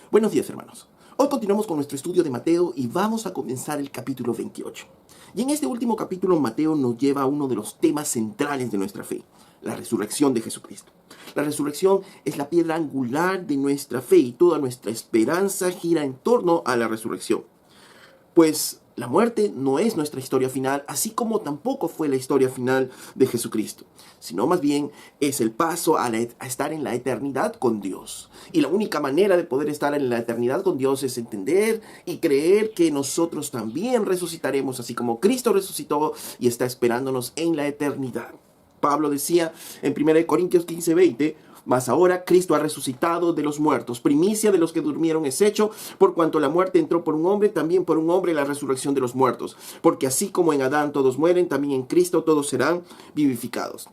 Buenos días, hermanos. Hoy continuamos con nuestro estudio de Mateo y vamos a comenzar el capítulo 28. Y en este último capítulo, Mateo nos lleva a uno de los temas centrales de nuestra fe, la resurrección de Jesucristo. La resurrección es la piedra angular de nuestra fe y toda nuestra esperanza gira en torno a la resurrección. Pues la muerte no es nuestra historia final, así como tampoco fue la historia final de Jesucristo, sino más bien es el paso a estar en la eternidad con Dios. Y la única manera de poder estar en la eternidad con Dios es entender y creer que nosotros también resucitaremos, así como Cristo resucitó y está esperándonos en la eternidad. Pablo decía en 1 Corintios 15:20, mas ahora Cristo ha resucitado de los muertos, primicia de los que durmieron es hecho, por cuanto la muerte entró por un hombre, también por un hombre la resurrección de los muertos. Porque así como en Adán todos mueren, también en Cristo todos serán vivificados.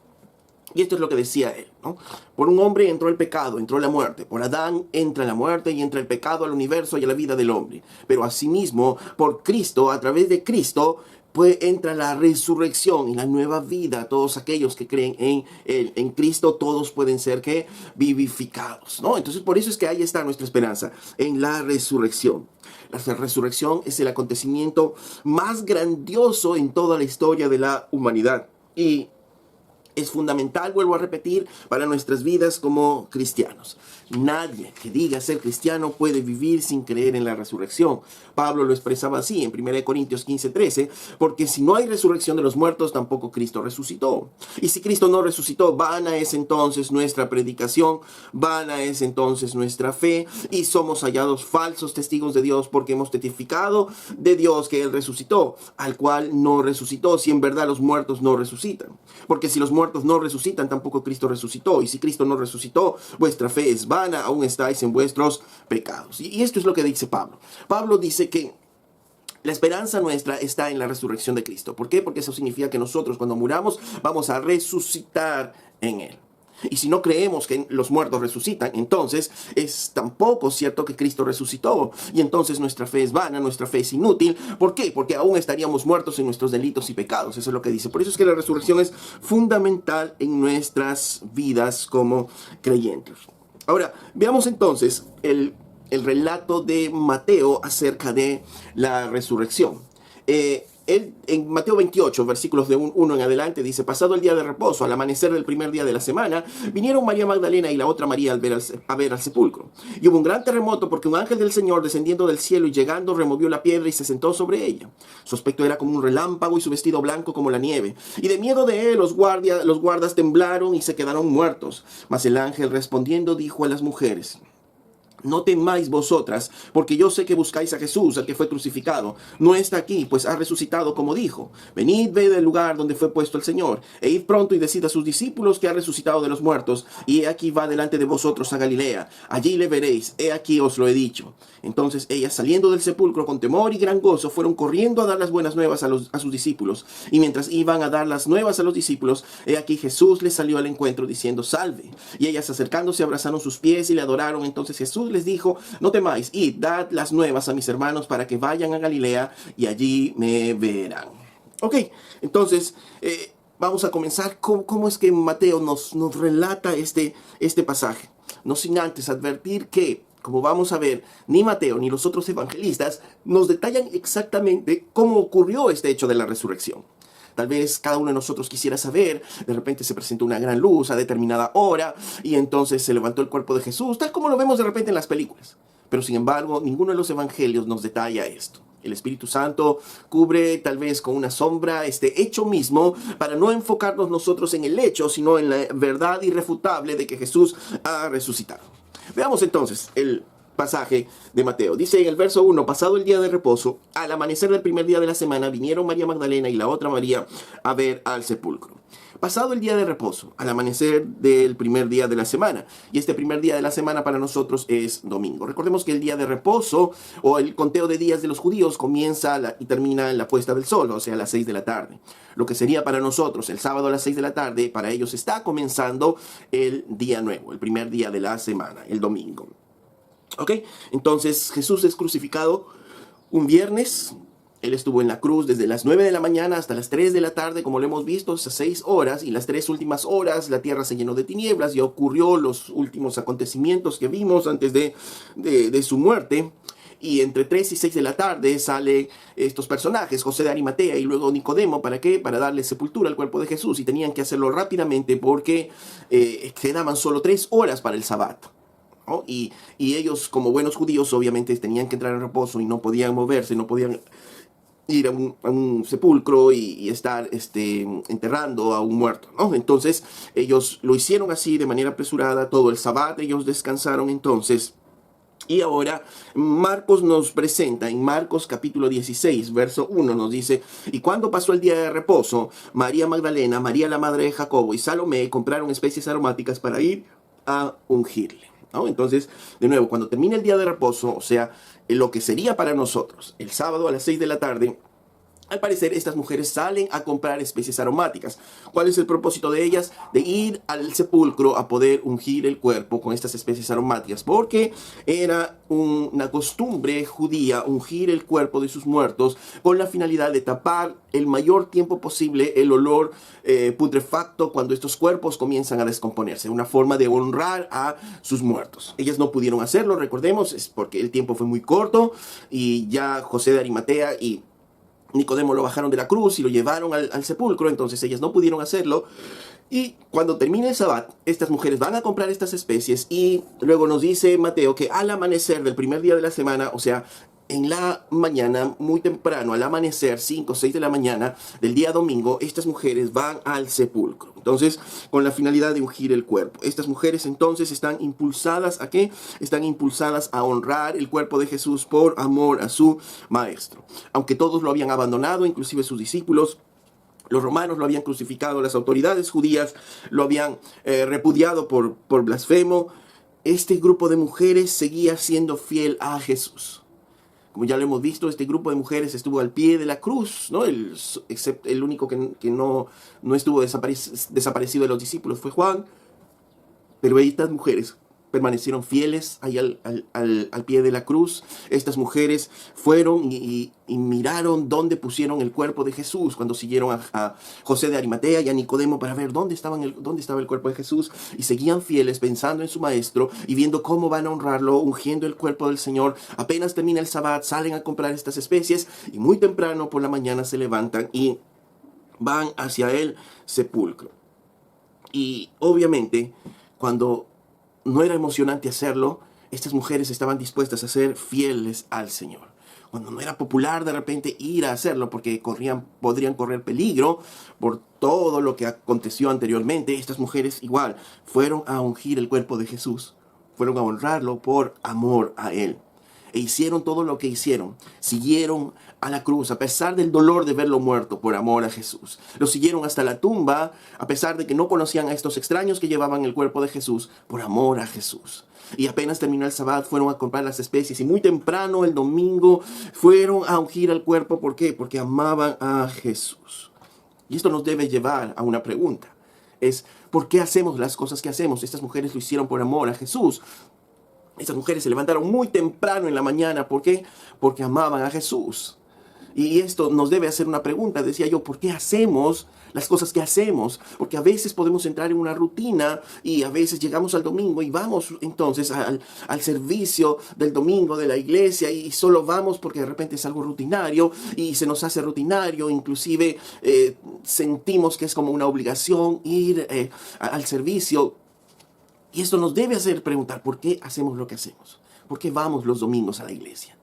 Y esto es lo que decía él, ¿no? Por un hombre entró el pecado, entró la muerte. Por Adán entra la muerte y entra el pecado al universo y a la vida del hombre. Pero asimismo, por Cristo, a través de Cristo, pues entra la resurrección y la nueva vida. Todos aquellos que creen en Cristo, todos pueden ser ¿qué? Vivificados, ¿no? Entonces, por eso es que ahí está nuestra esperanza, en la resurrección. La resurrección es el acontecimiento más grandioso en toda la historia de la humanidad. Y es fundamental, vuelvo a repetir, para nuestras vidas como cristianos. Nadie que diga ser cristiano puede vivir sin creer en la resurrección. Pablo lo expresaba así en 1 Corintios 15:13, porque si no hay resurrección de los muertos, tampoco Cristo resucitó. Y si Cristo no resucitó, vana es entonces nuestra predicación, vana es entonces nuestra fe, y somos hallados falsos testigos de Dios porque hemos testificado de Dios que Él resucitó, al cual no resucitó, si en verdad los muertos no resucitan. Porque si los muertos no resucitan, tampoco Cristo resucitó. Y si Cristo no resucitó, vuestra fe es vana, aún estáis en vuestros pecados. Y esto es lo que dice Pablo. Pablo dice que la esperanza nuestra está en la resurrección de Cristo. ¿Por qué? Porque eso significa que nosotros cuando muramos vamos a resucitar en Él. Y si no creemos que los muertos resucitan, entonces es tampoco cierto que Cristo resucitó. Y entonces nuestra fe es vana, nuestra fe es inútil. ¿Por qué? Porque aún estaríamos muertos en nuestros delitos y pecados. Eso es lo que dice. Por eso es que la resurrección es fundamental en nuestras vidas como creyentes. Ahora, veamos entonces el relato de Mateo acerca de la resurrección. En Mateo 28, versículos de 1 en adelante, dice: pasado el día de reposo, al amanecer del primer día de la semana, vinieron María Magdalena y la otra María a ver al sepulcro. Y hubo un gran terremoto porque un ángel del Señor, descendiendo del cielo y llegando, removió la piedra y se sentó sobre ella. Su aspecto era como un relámpago y su vestido blanco como la nieve. Y de miedo de él los guardas temblaron y se quedaron muertos. Mas el ángel respondiendo dijo a las mujeres: no temáis vosotras, porque yo sé que buscáis a Jesús, el que fue crucificado. No está aquí, pues ha resucitado como dijo. Venid, ved el lugar donde fue puesto el Señor, e id pronto y decid a sus discípulos que ha resucitado de los muertos, y he aquí va delante de vosotros a Galilea. Allí le veréis, he aquí os lo he dicho. Entonces ellas, saliendo del sepulcro con temor y gran gozo, fueron corriendo a dar las buenas nuevas a sus discípulos. Y mientras iban a dar las nuevas a los discípulos, he aquí Jesús les salió al encuentro diciendo: salve. Y ellas, acercándose, abrazaron sus pies y le adoraron. Entonces Jesús les dijo: no temáis, id, dad las nuevas a mis hermanos para que vayan a Galilea y allí me verán. Ok, entonces vamos a comenzar. ¿Cómo es que Mateo nos relata este pasaje? No sin antes advertir que, como vamos a ver, ni Mateo ni los otros evangelistas nos detallan exactamente cómo ocurrió este hecho de la resurrección. Tal vez cada uno de nosotros quisiera saber, de repente se presentó una gran luz a determinada hora y entonces se levantó el cuerpo de Jesús, tal como lo vemos de repente en las películas. Pero sin embargo, ninguno de los evangelios nos detalla esto. El Espíritu Santo cubre tal vez con una sombra este hecho mismo para no enfocarnos nosotros en el hecho, sino en la verdad irrefutable de que Jesús ha resucitado. Veamos entonces el pasaje de Mateo. Dice en el verso 1: pasado el día de reposo, al amanecer del primer día de la semana, vinieron María Magdalena y la otra María a ver al sepulcro. Pasado el día de reposo, al amanecer del primer día de la semana. Y este primer día de la semana para nosotros es domingo. Recordemos que el día de reposo o el conteo de días de los judíos comienza y termina en la puesta del sol, o sea, a las 6 de la tarde. Lo que sería para nosotros el sábado a las 6 de la tarde, para ellos está comenzando el día nuevo, el primer día de la semana, el domingo. Ok, entonces Jesús es crucificado un viernes. Él estuvo en la cruz desde las 9 de la mañana hasta las 3 de la tarde, como lo hemos visto, esas 6 horas, y las 3 últimas horas la tierra se llenó de tinieblas y ocurrió los últimos acontecimientos que vimos antes de su muerte. Y entre 3 y 6 de la tarde salen estos personajes, José de Arimatea y luego Nicodemo. ¿Para qué? Para darle sepultura al cuerpo de Jesús. Y tenían que hacerlo rápidamente porque quedaban solo 3 horas para el sabbat, ¿no? Y ellos, como buenos judíos, obviamente tenían que entrar en reposo y no podían moverse, no podían ir a un sepulcro y estar enterrando a un muerto, ¿no? Entonces ellos lo hicieron así de manera apresurada, todo el sabbat ellos descansaron entonces. Y ahora Marcos nos presenta, en Marcos capítulo 16, verso 1, nos dice: y cuando pasó el día de reposo, María Magdalena, María la madre de Jacobo y Salomé compraron especies aromáticas para ir a ungirle, ¿no? Entonces, de nuevo, cuando termine el día de reposo, o sea, lo que sería para nosotros el sábado a las 6 de la tarde, al parecer estas mujeres salen a comprar especies aromáticas. ¿Cuál es el propósito de ellas? De ir al sepulcro a poder ungir el cuerpo con estas especies aromáticas, porque era una costumbre judía ungir el cuerpo de sus muertos con la finalidad de tapar el mayor tiempo posible el olor putrefacto cuando estos cuerpos comienzan a descomponerse, una forma de honrar a sus muertos. Ellas no pudieron hacerlo, recordemos, es porque el tiempo fue muy corto y ya José de Arimatea y Nicodemo lo bajaron de la cruz y lo llevaron al sepulcro, entonces ellas no pudieron hacerlo. Y cuando termine el sabbat, estas mujeres van a comprar estas especies y luego nos dice Mateo que al amanecer del primer día de la semana, o sea, en la mañana, muy temprano, al amanecer, 5 o 6 de la mañana del día domingo, estas mujeres van al sepulcro. Entonces, con la finalidad de ungir el cuerpo. Estas mujeres entonces están impulsadas ¿a qué? Están impulsadas a honrar el cuerpo de Jesús por amor a su maestro. Aunque todos lo habían abandonado, inclusive sus discípulos, los romanos lo habían crucificado, las autoridades judías lo habían repudiado por blasfemo, este grupo de mujeres seguía siendo fiel a Jesús. Como ya lo hemos visto, este grupo de mujeres estuvo al pie de la cruz, ¿no? El único que no estuvo desaparecido de los discípulos fue Juan. Pero estas mujeres permanecieron fieles ahí al pie de la cruz. Estas mujeres fueron y miraron dónde pusieron el cuerpo de Jesús cuando siguieron a José de Arimatea y a Nicodemo para ver dónde estaba el cuerpo de Jesús, y seguían fieles pensando en su maestro y viendo cómo van a honrarlo, ungiendo el cuerpo del Señor. Apenas termina el sabbat, salen a comprar estas especies y muy temprano por la mañana se levantan y van hacia el sepulcro. Y obviamente, cuando no era emocionante hacerlo, estas mujeres estaban dispuestas a ser fieles al Señor. Cuando no era popular de repente ir a hacerlo porque podrían correr peligro por todo lo que aconteció anteriormente, estas mujeres igual fueron a ungir el cuerpo de Jesús, fueron a honrarlo por amor a Él. E hicieron todo lo que hicieron. Siguieron a la cruz a pesar del dolor de verlo muerto por amor a Jesús. Lo siguieron hasta la tumba a pesar de que no conocían a estos extraños que llevaban el cuerpo de Jesús por amor a Jesús. Y apenas terminó el sabbat fueron a comprar las especies y muy temprano el domingo fueron a ungir el cuerpo. ¿Por qué? Porque amaban a Jesús. Y esto nos debe llevar a una pregunta. Es, ¿por qué hacemos las cosas que hacemos? Estas mujeres lo hicieron por amor a Jesús. Estas mujeres se levantaron muy temprano en la mañana. ¿Por qué? Porque amaban a Jesús. Y esto nos debe hacer una pregunta. Decía yo, ¿por qué hacemos las cosas que hacemos? Porque a veces podemos entrar en una rutina y a veces llegamos al domingo y vamos entonces al servicio del domingo de la iglesia y solo vamos porque de repente es algo rutinario y se nos hace rutinario. Inclusive sentimos que es como una obligación ir al servicio. Y esto nos debe hacer preguntar, ¿por qué hacemos lo que hacemos? ¿Por qué vamos los domingos a la iglesia?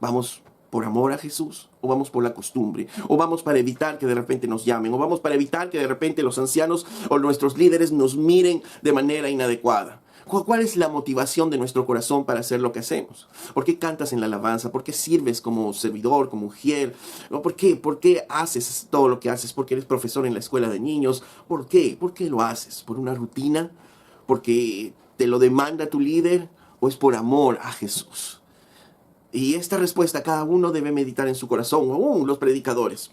¿Vamos por amor a Jesús? ¿O vamos por la costumbre? ¿O vamos para evitar que de repente nos llamen? ¿O vamos para evitar que de repente los ancianos o nuestros líderes nos miren de manera inadecuada? ¿Cuál es la motivación de nuestro corazón para hacer lo que hacemos? ¿Por qué cantas en la alabanza? ¿Por qué sirves como servidor, como ujier? ¿Por qué? ¿Por qué haces todo lo que haces? ¿Por qué eres profesor en la escuela de niños? ¿Por qué? ¿Por qué lo haces? ¿Por una rutina? ¿Porque te lo demanda tu líder? ¿O es por amor a Jesús? Y esta respuesta cada uno debe meditar en su corazón, aún los predicadores.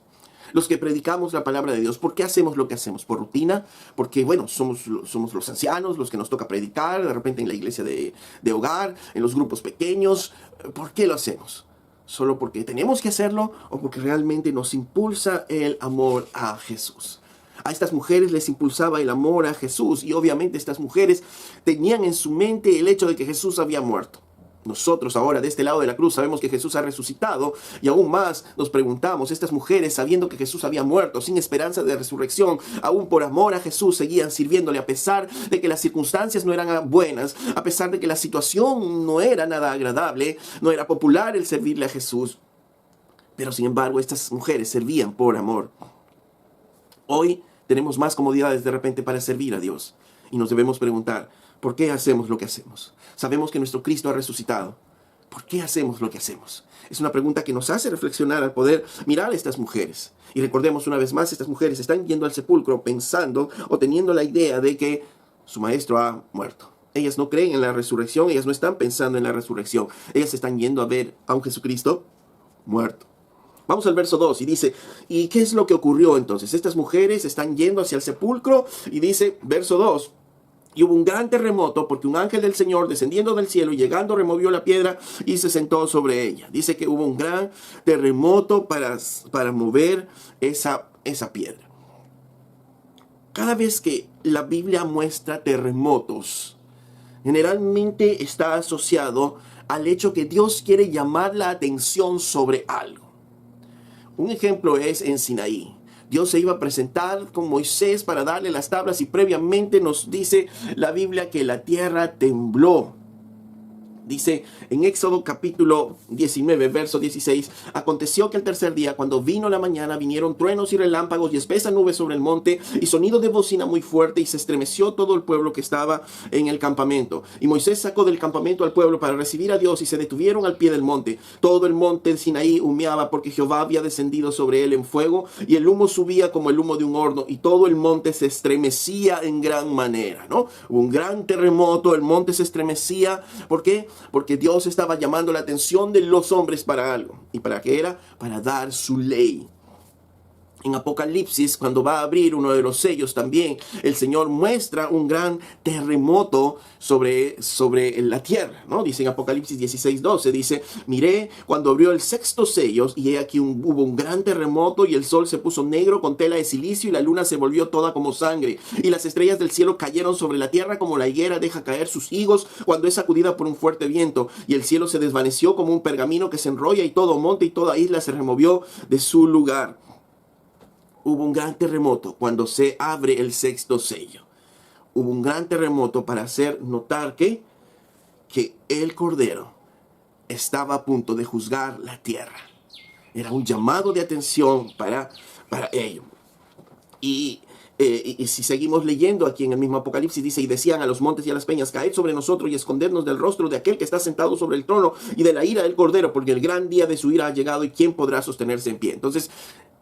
Los que predicamos la palabra de Dios, ¿por qué hacemos lo que hacemos? ¿Por rutina? Porque, bueno, somos los ancianos, los que nos toca predicar, de repente en la iglesia de hogar, en los grupos pequeños. ¿Por qué lo hacemos? solo porque tenemos que hacerlo o porque realmente nos impulsa el amor a Jesús. A estas mujeres les impulsaba el amor a Jesús y obviamente estas mujeres tenían en su mente el hecho de que Jesús había muerto. Nosotros ahora de este lado de la cruz sabemos que Jesús ha resucitado y aún más nos preguntamos, estas mujeres sabiendo que Jesús había muerto, sin esperanza de resurrección, aún por amor a Jesús seguían sirviéndole a pesar de que las circunstancias no eran buenas, a pesar de que la situación no era nada agradable, no era popular el servirle a Jesús. Pero sin embargo estas mujeres servían por amor. Hoy tenemos más comodidades de repente para servir a Dios y nos debemos preguntar, ¿por qué hacemos lo que hacemos? Sabemos que nuestro Cristo ha resucitado. ¿Por qué hacemos lo que hacemos? Es una pregunta que nos hace reflexionar al poder mirar a estas mujeres. Y recordemos una vez más, estas mujeres están yendo al sepulcro pensando o teniendo la idea de que su maestro ha muerto. Ellas no creen en la resurrección, ellas no están pensando en la resurrección. Ellas están yendo a ver a un Jesucristo muerto. Vamos al verso 2 y dice, ¿y qué es lo que ocurrió entonces? Estas mujeres están yendo hacia el sepulcro y dice, verso 2, y hubo un gran terremoto porque un ángel del Señor descendiendo del cielo y llegando removió la piedra y se sentó sobre ella. Dice que hubo un gran terremoto para mover esa piedra. Cada vez que la Biblia muestra terremotos, generalmente está asociado al hecho que Dios quiere llamar la atención sobre algo. Un ejemplo es en Sinaí. Dios se iba a presentar con Moisés para darle las tablas y previamente nos dice la Biblia que la tierra tembló. Dice en Éxodo capítulo 19, verso 16, aconteció que el tercer día, cuando vino la mañana, vinieron truenos y relámpagos y espesa nube sobre el monte y sonido de bocina muy fuerte y se estremeció todo el pueblo que estaba en el campamento. Y Moisés sacó del campamento al pueblo para recibir a Dios y se detuvieron al pie del monte. Todo el monte de Sinaí humeaba porque Jehová había descendido sobre él en fuego y el humo subía como el humo de un horno y todo el monte se estremecía en gran manera, ¿no? Hubo un gran terremoto, el monte se estremecía. ¿Por qué? Porque Dios estaba llamando la atención de los hombres para algo. ¿Y para qué era? Para dar su ley. En Apocalipsis, cuando va a abrir uno de los sellos también, el Señor muestra un gran terremoto sobre la tierra, ¿no? Dice en Apocalipsis 16:12, dice, miré cuando abrió el sexto sello y he aquí hubo un gran terremoto y el sol se puso negro con tela de silicio y la luna se volvió toda como sangre y las estrellas del cielo cayeron sobre la tierra como la higuera deja caer sus higos cuando es sacudida por un fuerte viento y el cielo se desvaneció como un pergamino que se enrolla y todo monte y toda isla se removió de su lugar. Hubo un gran terremoto cuando se abre el sexto sello. Hubo un gran terremoto para hacer notar que el Cordero estaba a punto de juzgar la tierra. Era un llamado de atención para ello. Y si seguimos leyendo aquí en el mismo Apocalipsis, dice, y decían a los montes y a las peñas, caed sobre nosotros y escondernos del rostro de aquel que está sentado sobre el trono y de la ira del Cordero, porque el gran día de su ira ha llegado y ¿quién podrá sostenerse en pie? Entonces,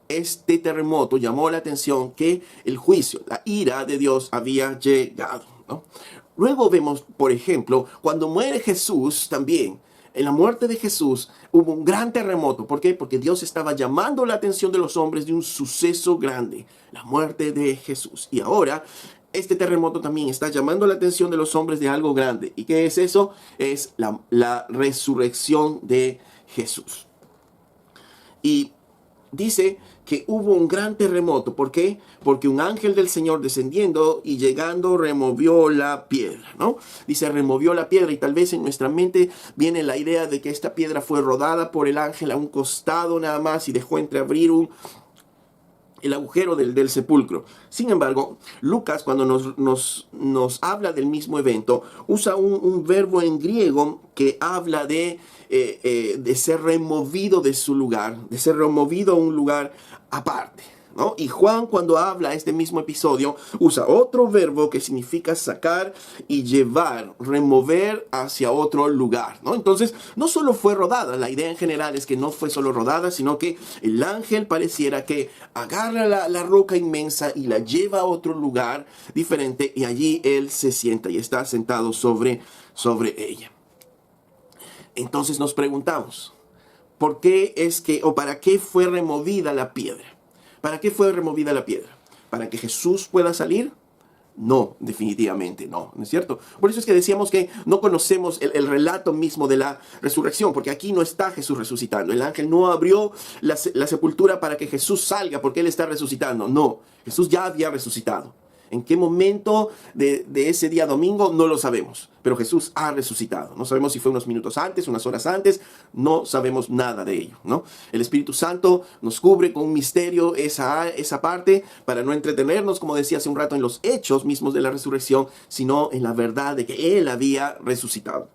este terremoto llamó la atención que el juicio, la ira de Dios había llegado, ¿no? Luego vemos, por ejemplo, cuando muere Jesús también, en la muerte de Jesús hubo un gran terremoto. ¿Por qué? Porque Dios estaba llamando la atención de los hombres de un suceso grande, la muerte de Jesús. Y ahora este terremoto también está llamando la atención de los hombres de algo grande. ¿Y qué es eso? Es la resurrección de Jesús. Y dice que hubo un gran terremoto. ¿Por qué? Porque un ángel del Señor descendiendo y llegando removió la piedra, ¿no? Dice removió la piedra y tal vez en nuestra mente viene la idea de que esta piedra fue rodada por el ángel a un costado nada más y dejó entreabrir el agujero del sepulcro. Sin embargo, Lucas, cuando nos habla del mismo evento, usa un verbo en griego que habla de ser removido de su lugar, de ser removido a un lugar aparte, ¿no? Y Juan, cuando habla este mismo episodio, usa otro verbo que significa sacar y llevar, remover hacia otro lugar, ¿no? Entonces, no solo fue rodada, la idea en general es que no fue solo rodada, sino que el ángel pareciera que agarra la roca inmensa y la lleva a otro lugar diferente y allí él se sienta y está sentado sobre ella. Entonces nos preguntamos, ¿por qué es que, o para qué fue removida la piedra? ¿Para qué fue removida la piedra? ¿Para que Jesús pueda salir? No, definitivamente no, ¿no es cierto? Por eso es que decíamos que no conocemos el relato mismo de la resurrección, porque aquí no está Jesús resucitando. El ángel no abrió la sepultura para que Jesús salga porque Él está resucitando. No, Jesús ya había resucitado. ¿En qué momento de ese día domingo? No lo sabemos, pero Jesús ha resucitado. No sabemos si fue unos minutos antes, unas horas antes, no sabemos nada de ello, ¿no? El Espíritu Santo nos cubre con un misterio esa parte para no entretenernos, como decía hace un rato, en los hechos mismos de la resurrección, sino en la verdad de que Él había resucitado.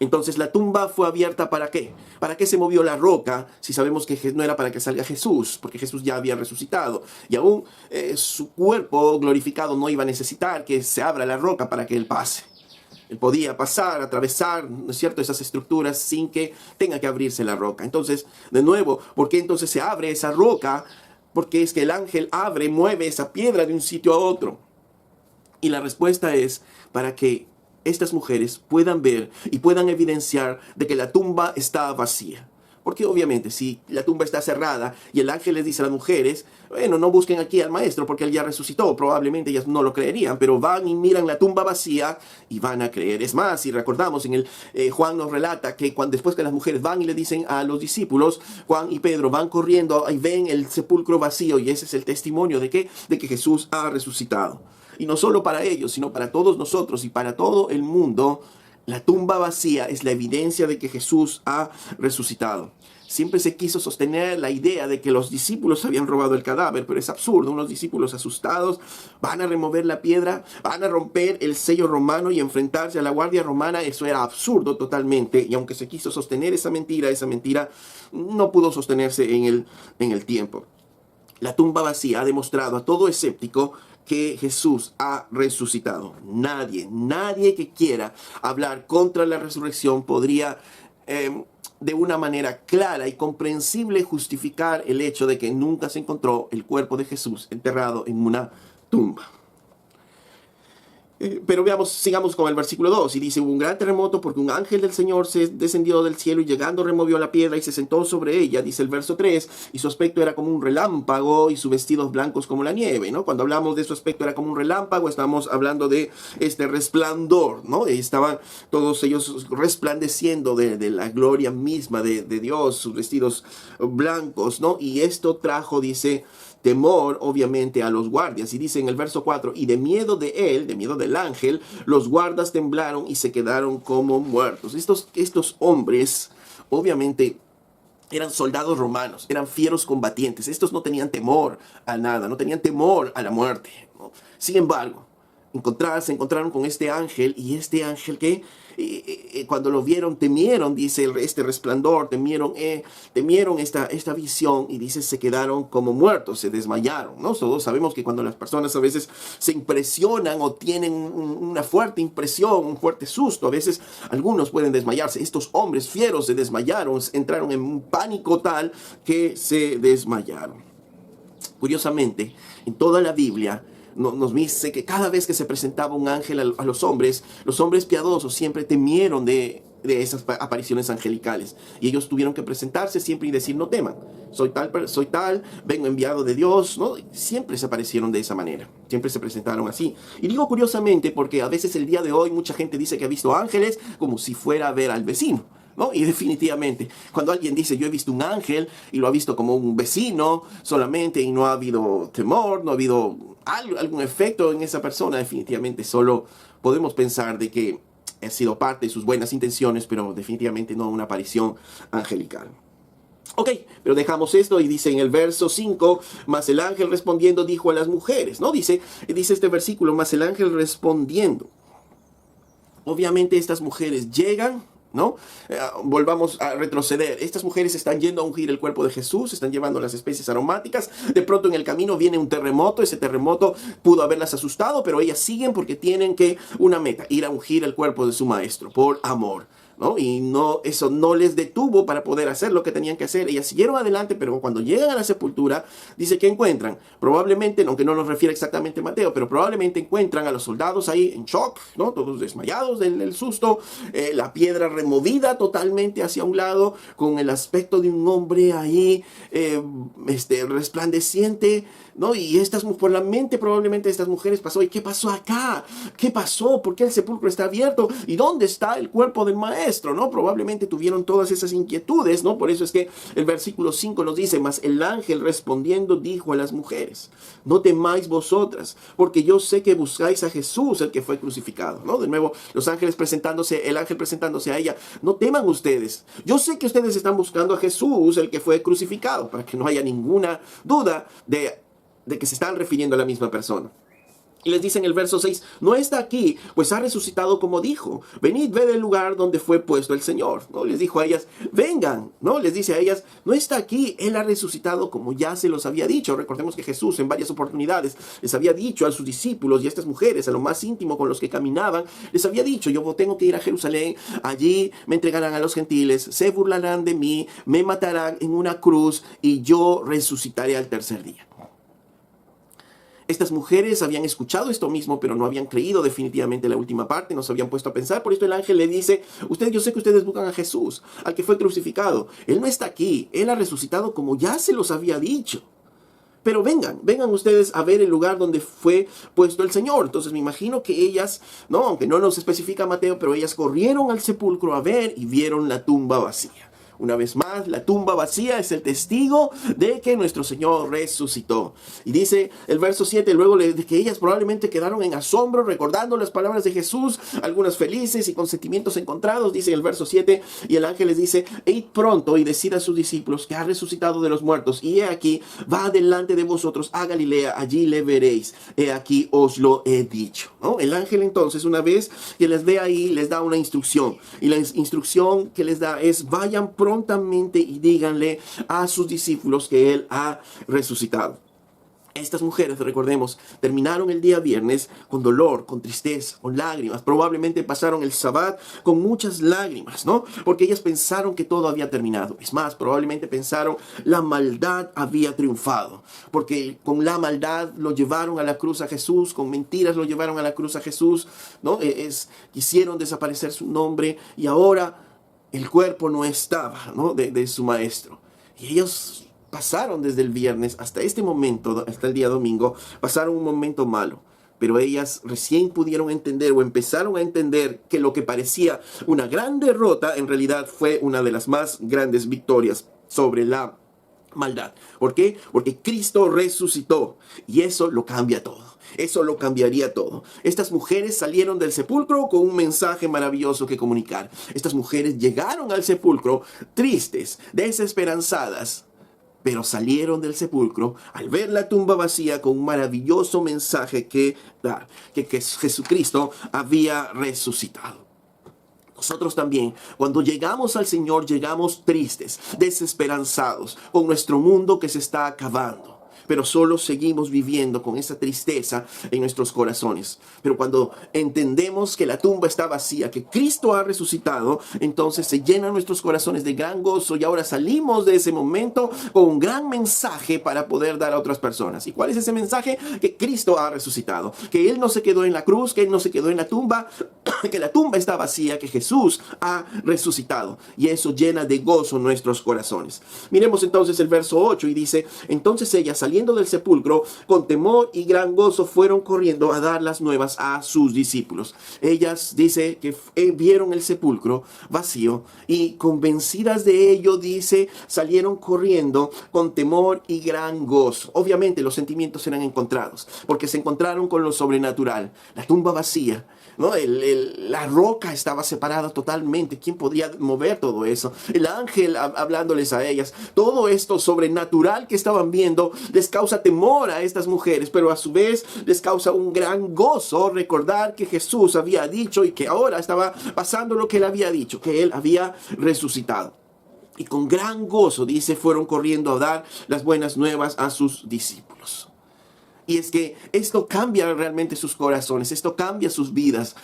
Entonces la tumba fue abierta ¿para qué? ¿Para qué se movió la roca si sabemos que no era para que salga Jesús? Porque Jesús ya había resucitado y aún su cuerpo glorificado no iba a necesitar que se abra la roca para que Él pase. Él podía pasar, atravesar, ¿no es cierto?, esas estructuras sin que tenga que abrirse la roca. Entonces, de nuevo, ¿por qué entonces se abre esa roca? Porque es que el ángel mueve esa piedra de un sitio a otro. Y la respuesta es para que estas mujeres puedan ver y puedan evidenciar de que la tumba está vacía. Porque obviamente si la tumba está cerrada y el ángel les dice a las mujeres, bueno, no busquen aquí al maestro porque él ya resucitó, probablemente ellas no lo creerían, pero van y miran la tumba vacía y van a creer. Es más, si recordamos, Juan nos relata que después que las mujeres van y le dicen a los discípulos, Juan y Pedro van corriendo y ven el sepulcro vacío, y ese es el testimonio de que Jesús ha resucitado. Y no solo para ellos, sino para todos nosotros y para todo el mundo, la tumba vacía es la evidencia de que Jesús ha resucitado. Siempre se quiso sostener la idea de que los discípulos habían robado el cadáver, pero es absurdo. Unos discípulos asustados van a remover la piedra, van a romper el sello romano y enfrentarse a la guardia romana. Eso era absurdo totalmente, y aunque se quiso sostener esa mentira no pudo sostenerse en el tiempo. La tumba vacía ha demostrado a todo escéptico que Jesús ha resucitado. Nadie que quiera hablar contra la resurrección podría de una manera clara y comprensible justificar el hecho de que nunca se encontró el cuerpo de Jesús enterrado en una tumba. Pero sigamos con el versículo 2, y dice: hubo un gran terremoto porque un ángel del Señor se descendió del cielo y llegando removió la piedra y se sentó sobre ella. Dice el verso 3, y su aspecto era como un relámpago y sus vestidos blancos como la nieve, ¿no? Cuando hablamos de su aspecto era como un relámpago, estamos hablando de este resplandor, ¿no? Estaban todos ellos resplandeciendo de la gloria misma de Dios, sus vestidos blancos, ¿no? Y esto trajo, dice, temor, obviamente, a los guardias. Y dice en el verso 4, y de miedo de él, de miedo del ángel, los guardas temblaron y se quedaron como muertos. Estos hombres, obviamente, eran soldados romanos, eran fieros combatientes. Estos no tenían temor a nada, no tenían temor a la muerte, ¿no? Sin embargo, se encontraron con este ángel, y este ángel que cuando lo vieron temieron, dice este resplandor, temieron esta visión, y dice se quedaron como muertos, se desmayaron, ¿no? Todos sabemos que cuando las personas a veces se impresionan o tienen una fuerte impresión, un fuerte susto, a veces algunos pueden desmayarse. Estos hombres fieros se desmayaron, entraron en un pánico tal que se desmayaron. Curiosamente, en toda la Biblia nos dice que cada vez que se presentaba un ángel a los hombres piadosos siempre temieron de esas apariciones angelicales, y ellos tuvieron que presentarse siempre y decir: no teman, soy tal, vengo enviado de Dios, ¿no? Siempre se aparecieron de esa manera, siempre se presentaron así. Y digo curiosamente porque a veces el día de hoy mucha gente dice que ha visto ángeles como si fuera a ver al vecino, ¿no? Y definitivamente, cuando alguien dice yo he visto un ángel y lo ha visto como un vecino solamente y no ha habido temor, no ha habido algún efecto en esa persona, definitivamente solo podemos pensar de que ha sido parte de sus buenas intenciones, pero definitivamente no una aparición angelical. Ok, pero dejamos esto y dice en el verso 5, mas el ángel respondiendo dijo a las mujeres, ¿no? Dice este versículo, mas el ángel respondiendo. Obviamente estas mujeres llegan, ¿no? Volvamos a retroceder. Estas mujeres están yendo a ungir el cuerpo de Jesús, están llevando las especies aromáticas. De pronto en el camino viene un terremoto. Ese terremoto pudo haberlas asustado, pero ellas siguen porque tienen una meta: ir a ungir el cuerpo de su maestro por amor. ¿no? Y no, eso no les detuvo para poder hacer lo que tenían que hacer. Ellas siguieron adelante, pero cuando llegan a la sepultura, dice que encuentran, probablemente, aunque no nos refiere exactamente Mateo, pero probablemente encuentran a los soldados ahí en shock, ¿no? Todos desmayados del susto, la piedra removida totalmente hacia un lado, con el aspecto de un hombre ahí, resplandeciente, ¿no? Y por la mente probablemente de estas mujeres pasó, ¿y qué pasó acá? ¿Qué pasó? ¿Por qué el sepulcro está abierto? ¿Y dónde está el cuerpo del maestro? ¿No? Probablemente tuvieron todas esas inquietudes, ¿no? Por eso es que el versículo 5 nos dice, mas el ángel respondiendo dijo a las mujeres, no temáis vosotras, porque yo sé que buscáis a Jesús, el que fue crucificado, ¿no? De nuevo, el ángel presentándose a ella, no teman ustedes, yo sé que ustedes están buscando a Jesús, el que fue crucificado, para que no haya ninguna duda de que se están refiriendo a la misma persona. Y les dice en el verso 6, no está aquí, pues ha resucitado como dijo. Venid, ved el lugar donde fue puesto el Señor. ¿No? Les dijo a ellas, vengan. ¿No? Les dice a ellas, no está aquí, Él ha resucitado como ya se los había dicho. Recordemos que Jesús en varias oportunidades les había dicho a sus discípulos y a estas mujeres, a lo más íntimo con los que caminaban, les había dicho, yo tengo que ir a Jerusalén, allí me entregarán a los gentiles, se burlarán de mí, me matarán en una cruz y yo resucitaré al tercer día. Estas mujeres habían escuchado esto mismo, pero no habían creído definitivamente la última parte, no se habían puesto a pensar. Por esto el ángel le dice, yo sé que ustedes buscan a Jesús, al que fue crucificado. Él no está aquí, Él ha resucitado como ya se los había dicho. Pero vengan ustedes a ver el lugar donde fue puesto el Señor. Entonces me imagino que ellas, no, aunque no nos especifica Mateo, pero ellas corrieron al sepulcro a ver y vieron la tumba vacía. Una vez más, la tumba vacía es el testigo de que nuestro Señor resucitó. Y dice el verso 7, luego de que ellas probablemente quedaron en asombro recordando las palabras de Jesús, algunas felices y con sentimientos encontrados, dice el verso 7, y el ángel les dice, id pronto y decid a sus discípulos que ha resucitado de los muertos, y he aquí, va delante de vosotros a Galilea, allí le veréis, he aquí os lo he dicho. ¿No? El ángel entonces, una vez que les ve ahí, les da una instrucción, y la instrucción que les da es, vayan prontamente y díganle a sus discípulos que Él ha resucitado. Estas mujeres, recordemos, terminaron el día viernes con dolor, con tristeza, con lágrimas. Probablemente pasaron el Sabbat con muchas lágrimas, ¿no? Porque ellas pensaron que todo había terminado. Es más, probablemente pensaron la maldad había triunfado. Porque con la maldad lo llevaron a la cruz a Jesús, con mentiras lo llevaron a la cruz a Jesús, ¿no? Quisieron desaparecer su nombre y ahora el cuerpo no estaba, ¿no? de su maestro. Y ellos pasaron desde el viernes hasta este momento, hasta el día domingo, pasaron un momento malo. Pero ellas recién pudieron entender o empezaron a entender que lo que parecía una gran derrota en realidad fue una de las más grandes victorias sobre la maldad. ¿Por qué? Porque Cristo resucitó y eso lo cambia todo. Eso lo cambiaría todo. Estas mujeres salieron del sepulcro con un mensaje maravilloso que comunicar. Estas mujeres llegaron al sepulcro tristes, desesperanzadas, pero salieron del sepulcro al ver la tumba vacía con un maravilloso mensaje que dar, que Jesucristo había resucitado. Nosotros también, cuando llegamos al Señor, llegamos tristes, desesperanzados, con nuestro mundo que se está acabando. Pero solo seguimos viviendo con esa tristeza en nuestros corazones. Pero cuando entendemos que la tumba está vacía, que Cristo ha resucitado, entonces se llenan nuestros corazones de gran gozo y ahora salimos de ese momento con un gran mensaje para poder dar a otras personas. ¿Y cuál es ese mensaje? Que Cristo ha resucitado, que Él no se quedó en la cruz, que Él no se quedó en la tumba, que la tumba está vacía, que Jesús ha resucitado. Y eso llena de gozo nuestros corazones. Miremos entonces el verso 8 y dice, entonces ella saliendo del sepulcro, con temor y gran gozo fueron corriendo a dar las nuevas a sus discípulos. Ellas, dice, que vieron el sepulcro vacío y convencidas de ello, dice, salieron corriendo con temor y gran gozo. Obviamente los sentimientos eran encontrados, porque se encontraron con lo sobrenatural. La tumba vacía, ¿no? La roca estaba separada totalmente. ¿Quién podría mover todo eso? El ángel hablándoles a ellas. Todo esto sobrenatural que estaban viendo les causa temor a estas mujeres, pero a su vez les causa un gran gozo recordar que Jesús había dicho y que ahora estaba pasando lo que Él había dicho, que Él había resucitado. Y con gran gozo, dice, fueron corriendo a dar las buenas nuevas a sus discípulos. Y es que esto cambia realmente sus corazones, esto cambia sus vidas,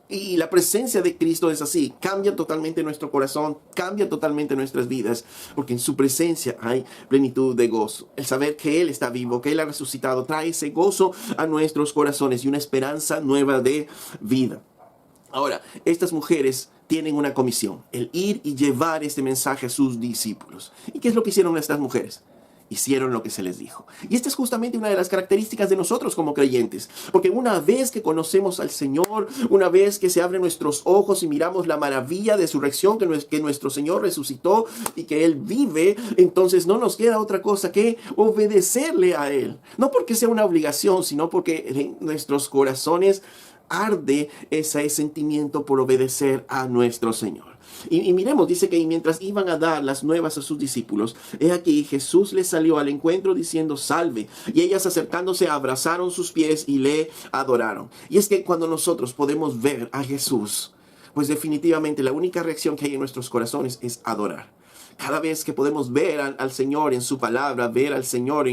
y la presencia de Cristo es así, cambia totalmente nuestro corazón, cambia totalmente nuestras vidas, porque en su presencia hay plenitud de gozo. El saber que Él está vivo, que Él ha resucitado, trae ese gozo a nuestros corazones y una esperanza nueva de vida. Ahora, estas mujeres tienen una comisión, el ir y llevar este mensaje a sus discípulos. ¿Y qué es lo que hicieron estas mujeres? Hicieron lo que se les dijo. Y esta es justamente una de las características de nosotros como creyentes. Porque una vez que conocemos al Señor, una vez que se abren nuestros ojos y miramos la maravilla de su resurrección, que nuestro Señor resucitó y que Él vive, entonces no nos queda otra cosa que obedecerle a Él. No porque sea una obligación, sino porque en nuestros corazones arde ese sentimiento por obedecer a nuestro Señor. Y miremos, dice que mientras iban a dar las nuevas a sus discípulos, he aquí Jesús les salió al encuentro diciendo salve, y ellas acercándose abrazaron sus pies y le adoraron. Y es que cuando nosotros podemos ver a Jesús, pues definitivamente la única reacción que hay en nuestros corazones es adorar. Cada vez que podemos ver al Señor en su palabra, ver al Señor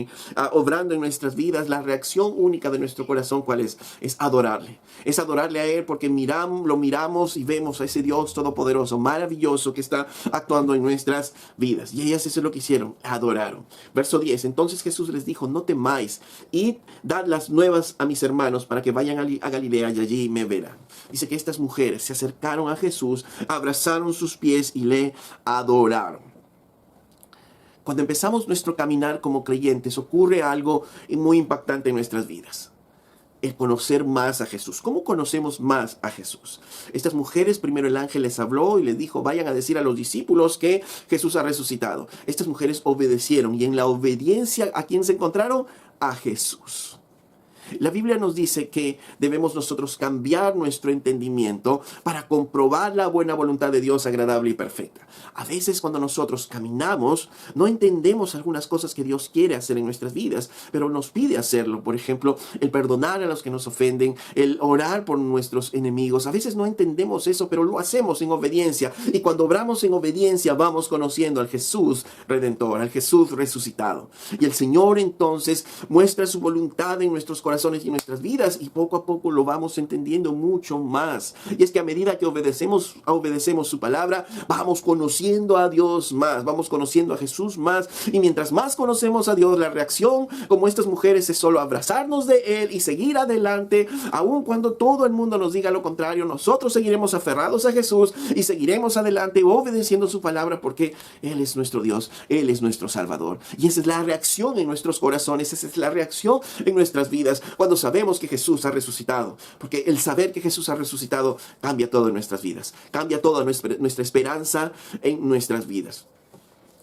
obrando en nuestras vidas, la reacción única de nuestro corazón, ¿cuál es? Es adorarle. Es adorarle a Él porque lo miramos y vemos a ese Dios todopoderoso, maravilloso, que está actuando en nuestras vidas. Y ellas eso es lo que hicieron, adoraron. Verso 10, entonces Jesús les dijo, no temáis, id, dad las nuevas a mis hermanos para que vayan a Galilea y allí me verán. Dice que estas mujeres se acercaron a Jesús, abrazaron sus pies y le adoraron. Cuando empezamos nuestro caminar como creyentes, ocurre algo muy impactante en nuestras vidas. El conocer más a Jesús. ¿Cómo conocemos más a Jesús? Estas mujeres, primero el ángel les habló y les dijo, vayan a decir a los discípulos que Jesús ha resucitado. Estas mujeres obedecieron y en la obediencia, ¿a quién se encontraron? A Jesús. La Biblia nos dice que debemos nosotros cambiar nuestro entendimiento para comprobar la buena voluntad de Dios agradable y perfecta. A veces cuando nosotros caminamos no entendemos algunas cosas que Dios quiere hacer en nuestras vidas, pero nos pide hacerlo. Por ejemplo, el perdonar a los que nos ofenden, el orar por nuestros enemigos. A veces no entendemos eso, pero lo hacemos en obediencia. Y cuando obramos en obediencia vamos conociendo al Jesús Redentor, al Jesús resucitado. Y el Señor entonces muestra su voluntad en nuestros corazones y nuestras vidas y poco a poco lo vamos entendiendo mucho más. Y es que a medida que obedecemos su palabra, vamos conociendo a Dios más, vamos conociendo a Jesús más, y mientras más conocemos a Dios, la reacción como estas mujeres es solo abrazarnos de Él y seguir adelante, aun cuando todo el mundo nos diga lo contrario. Nosotros seguiremos aferrados a Jesús y seguiremos adelante obedeciendo su palabra porque Él es nuestro Dios, Él es nuestro Salvador. Y esa es la reacción en nuestros corazones, esa es la reacción en nuestras vidas cuando sabemos que Jesús ha resucitado, porque el saber que Jesús ha resucitado cambia todo en nuestras vidas, cambia toda nuestra esperanza en nuestras vidas.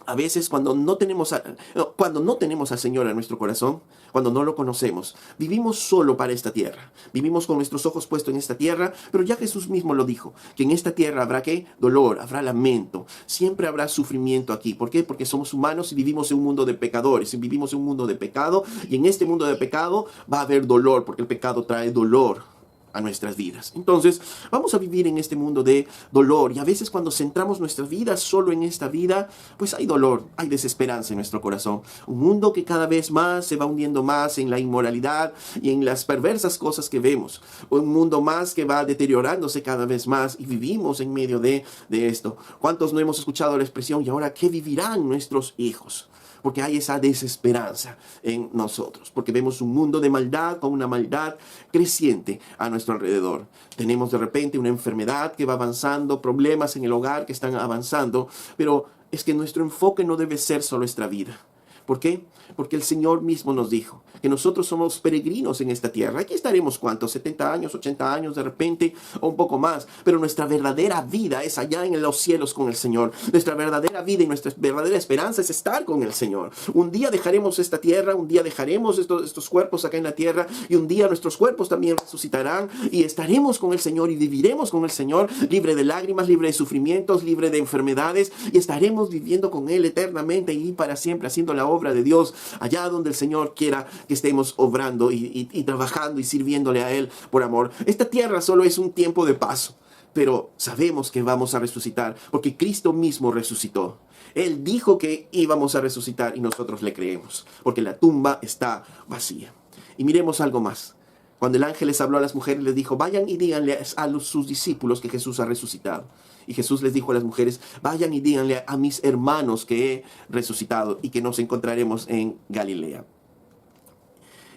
A veces cuando no tenemos al Señor en nuestro corazón, cuando no lo conocemos, vivimos solo para esta tierra. Vivimos con nuestros ojos puestos en esta tierra, pero ya Jesús mismo lo dijo, que en esta tierra habrá ¿qué? Dolor, habrá lamento, siempre habrá sufrimiento aquí. ¿Por qué? Porque somos humanos y vivimos en un mundo de pecadores, y vivimos en un mundo de pecado, y en este mundo de pecado va a haber dolor, porque el pecado trae dolor a nuestras vidas. Entonces, vamos a vivir en este mundo de dolor, y a veces cuando centramos nuestras vidas solo en esta vida, pues hay dolor, hay desesperanza en nuestro corazón. Un mundo que cada vez más se va hundiendo más en la inmoralidad y en las perversas cosas que vemos. Un mundo más que va deteriorándose cada vez más y vivimos en medio de esto. ¿Cuántos no hemos escuchado la expresión, y ahora qué vivirán nuestros hijos? Porque hay esa desesperanza en nosotros, porque vemos un mundo de maldad, con una maldad creciente a nuestro alrededor. Tenemos de repente una enfermedad que va avanzando, problemas en el hogar que están avanzando, pero es que nuestro enfoque no debe ser solo nuestra vida. ¿Por qué? Porque el Señor mismo nos dijo que nosotros somos peregrinos en esta tierra. Aquí estaremos, ¿cuántos? 70 años, 80 años de repente, o un poco más. Pero nuestra verdadera vida es allá en los cielos con el Señor. Nuestra verdadera vida y nuestra verdadera esperanza es estar con el Señor. Un día dejaremos esta tierra, un día dejaremos estos cuerpos acá en la tierra, y un día nuestros cuerpos también resucitarán y estaremos con el Señor y viviremos con el Señor, libre de lágrimas, libre de sufrimientos, libre de enfermedades, y estaremos viviendo con Él eternamente y para siempre, haciendo la obra de Dios allá donde el Señor quiera que estemos obrando y trabajando y sirviéndole a Él por amor. Esta tierra solo es un tiempo de paso, pero sabemos que vamos a resucitar porque Cristo mismo resucitó. Él dijo que íbamos a resucitar y nosotros le creemos porque la tumba está vacía. Y miremos algo más. Cuando el ángel les habló a las mujeres, les dijo, vayan y díganle sus discípulos que Jesús ha resucitado. Y Jesús les dijo a las mujeres, vayan y díganle a mis hermanos que he resucitado y que nos encontraremos en Galilea.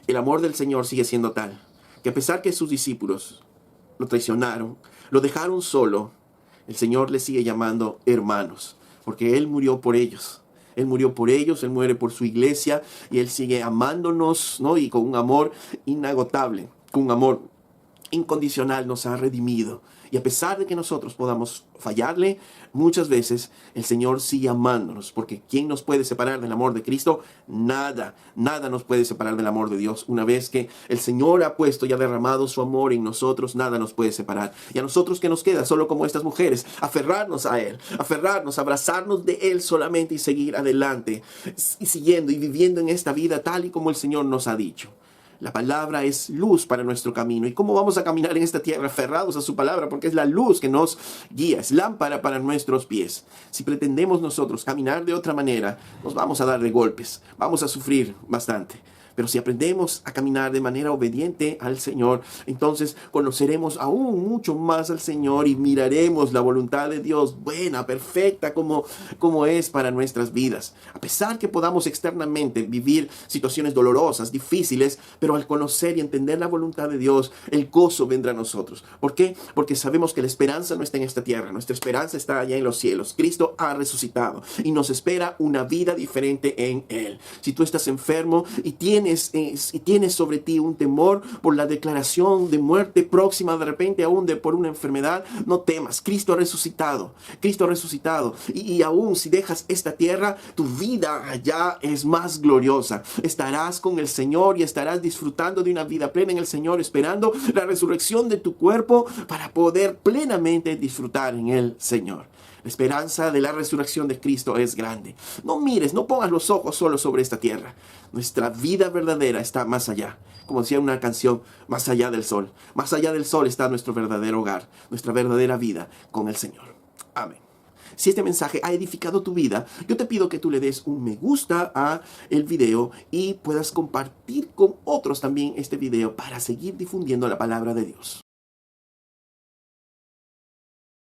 El amor del Señor sigue siendo tal, que a pesar que sus discípulos lo traicionaron, lo dejaron solo, el Señor les sigue llamando hermanos, porque Él murió por ellos. Él murió por ellos, Él muere por su iglesia y Él sigue amándonos, ¿no? Y con un amor inagotable, con un amor incondicional nos ha redimido. Y a pesar de que nosotros podamos fallarle, muchas veces el Señor sigue amándonos, porque ¿quién nos puede separar del amor de Cristo? Nada, nada nos puede separar del amor de Dios. Una vez que el Señor ha puesto y ha derramado su amor en nosotros, nada nos puede separar. Y a nosotros, ¿qué nos queda? Solo como estas mujeres, aferrarnos a Él, aferrarnos, abrazarnos de Él solamente y seguir adelante, y siguiendo y viviendo en esta vida tal y como el Señor nos ha dicho. La palabra es luz para nuestro camino. ¿Y cómo vamos a caminar en esta tierra aferrados a su palabra? Porque es la luz que nos guía, es lámpara para nuestros pies. Si pretendemos nosotros caminar de otra manera, nos vamos a dar de golpes, vamos a sufrir bastante. Pero si aprendemos a caminar de manera obediente al Señor, entonces conoceremos aún mucho más al Señor y miraremos la voluntad de Dios buena, perfecta, como es para nuestras vidas. A pesar que podamos externamente vivir situaciones dolorosas, difíciles, pero al conocer y entender la voluntad de Dios, el gozo vendrá a nosotros. ¿Por qué? Porque sabemos que la esperanza no está en esta tierra, nuestra esperanza está allá en los cielos. Cristo ha resucitado y nos espera una vida diferente en Él. Si tú estás enfermo y tienes sobre ti un temor por la declaración de muerte próxima, de repente aún por una enfermedad, no temas. Cristo ha resucitado. Cristo ha resucitado. Y aún si dejas esta tierra, tu vida allá es más gloriosa. Estarás con el Señor y estarás disfrutando de una vida plena en el Señor, esperando la resurrección de tu cuerpo para poder plenamente disfrutar en el Señor. La esperanza de la resurrección de Cristo es grande. No mires, no pongas los ojos solo sobre esta tierra. Nuestra vida verdadera está más allá. Como decía una canción, más allá del sol. Más allá del sol está nuestro verdadero hogar, nuestra verdadera vida con el Señor. Amén. Si este mensaje ha edificado tu vida, yo te pido que tú le des un me gusta a el video y puedas compartir con otros también este video para seguir difundiendo la palabra de Dios.